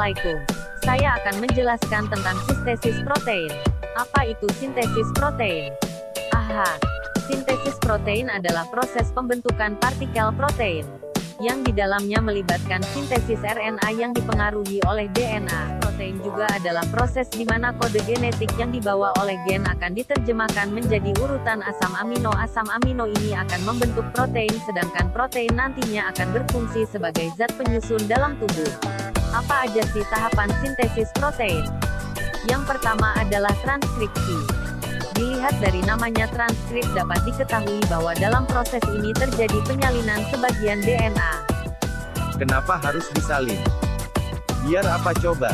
Assalamualaikum. Saya akan menjelaskan tentang sintesis protein. Apa itu sintesis protein? Aha. Sintesis protein adalah proses pembentukan partikel protein, yang di dalamnya melibatkan sintesis RNA yang dipengaruhi oleh DNA. Protein juga adalah proses di mana kode genetik yang dibawa oleh gen akan diterjemahkan menjadi urutan asam amino. Asam amino ini akan membentuk protein, sedangkan protein nantinya akan berfungsi sebagai zat penyusun dalam tubuh. Apa aja sih tahapan sintesis protein? Yang pertama adalah transkripsi. Dilihat dari namanya transkrip dapat diketahui bahwa dalam proses ini terjadi penyalinan sebagian DNA. Kenapa harus disalin? Biar apa coba?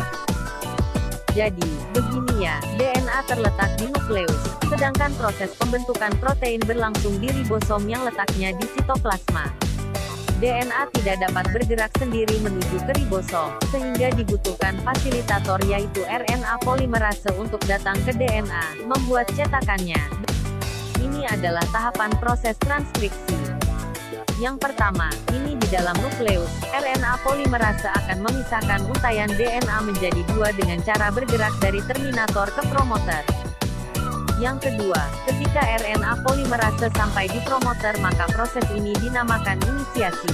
Jadi, begini ya, DNA terletak di nukleus, sedangkan proses pembentukan protein berlangsung di ribosom yang letaknya di sitoplasma. DNA tidak dapat bergerak sendiri menuju ke ribosom, sehingga dibutuhkan fasilitator yaitu RNA polimerase untuk datang ke DNA, membuat cetakannya. Ini adalah tahapan proses transkripsi. Yang pertama, ini di dalam nukleus, RNA polimerase akan memisahkan untaian DNA menjadi dua dengan cara bergerak dari terminator ke promoter. Yang kedua, ketika RNA polimerase sampai di promoter maka proses ini dinamakan inisiasi.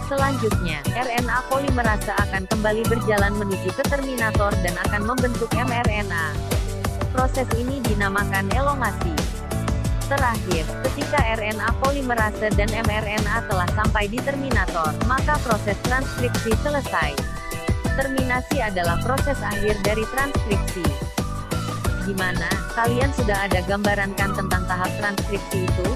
Selanjutnya, RNA polimerase akan kembali berjalan menuju ke terminator dan akan membentuk mRNA. Proses ini dinamakan elongasi. Terakhir, ketika RNA polimerase dan mRNA telah sampai di terminator, maka proses transkripsi selesai. Terminasi adalah proses akhir dari transkripsi. Gimana, kalian sudah ada gambaran kan tentang tahap transkripsi itu?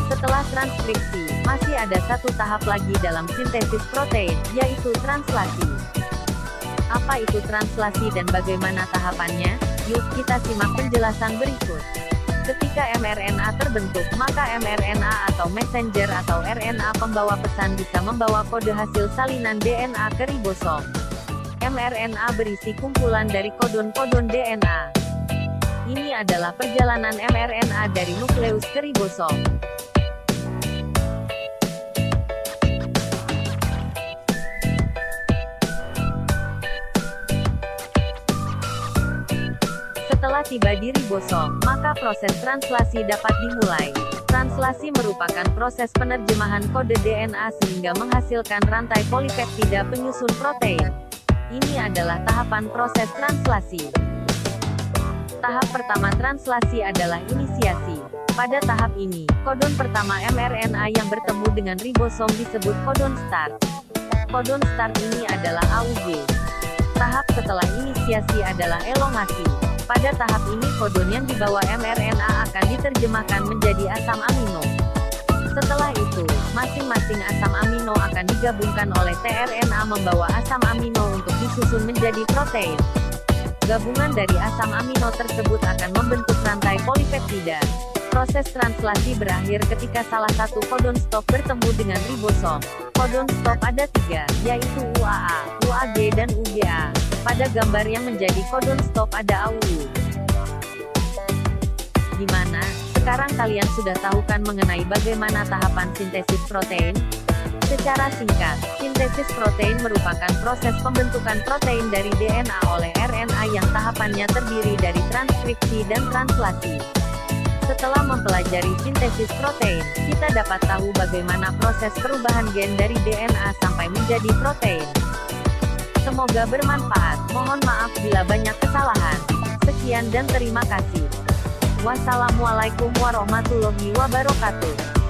Setelah transkripsi, masih ada satu tahap lagi dalam sintesis protein, yaitu translasi. Apa itu translasi dan bagaimana tahapannya? Yuk kita simak penjelasan berikut. Ketika mRNA terbentuk, maka mRNA atau messenger atau RNA pembawa pesan bisa membawa kode hasil salinan DNA ke ribosom. mRNA berisi kumpulan dari kodon-kodon DNA. Ini adalah perjalanan mRNA dari nukleus ke ribosom. Setelah tiba di ribosom, maka proses translasi dapat dimulai. Translasi merupakan proses penerjemahan kode DNA sehingga menghasilkan rantai polipeptida penyusun protein. Ini adalah tahapan proses translasi. Tahap pertama translasi adalah inisiasi. Pada tahap ini, kodon pertama mRNA yang bertemu dengan ribosom disebut kodon start. Kodon start ini adalah AUG. Tahap setelah inisiasi adalah elongasi. Pada tahap ini kodon yang dibawa mRNA akan diterjemahkan menjadi asam amino. Setelah itu, masing-masing asam amino akan digabungkan oleh tRNA membawa asam amino untuk disusun menjadi protein. Gabungan dari asam amino tersebut akan membentuk rantai polipeptida. Proses translasi berakhir ketika salah satu kodon stop bertemu dengan ribosom. Kodon stop ada 3, yaitu UAA, UAG dan UGA. Pada gambar yang menjadi kodon stop ada AUU. Gimana? Sekarang kalian sudah tahu kan mengenai bagaimana tahapan sintesis protein? Secara singkat, sintesis protein merupakan proses pembentukan protein dari DNA oleh RNA yang tahapannya terdiri dari transkripsi dan translasi. Setelah mempelajari sintesis protein, kita dapat tahu bagaimana proses perubahan gen dari DNA sampai menjadi protein. Semoga bermanfaat. Mohon maaf bila banyak kesalahan. Sekian dan terima kasih. Wassalamualaikum warahmatullahi wabarakatuh.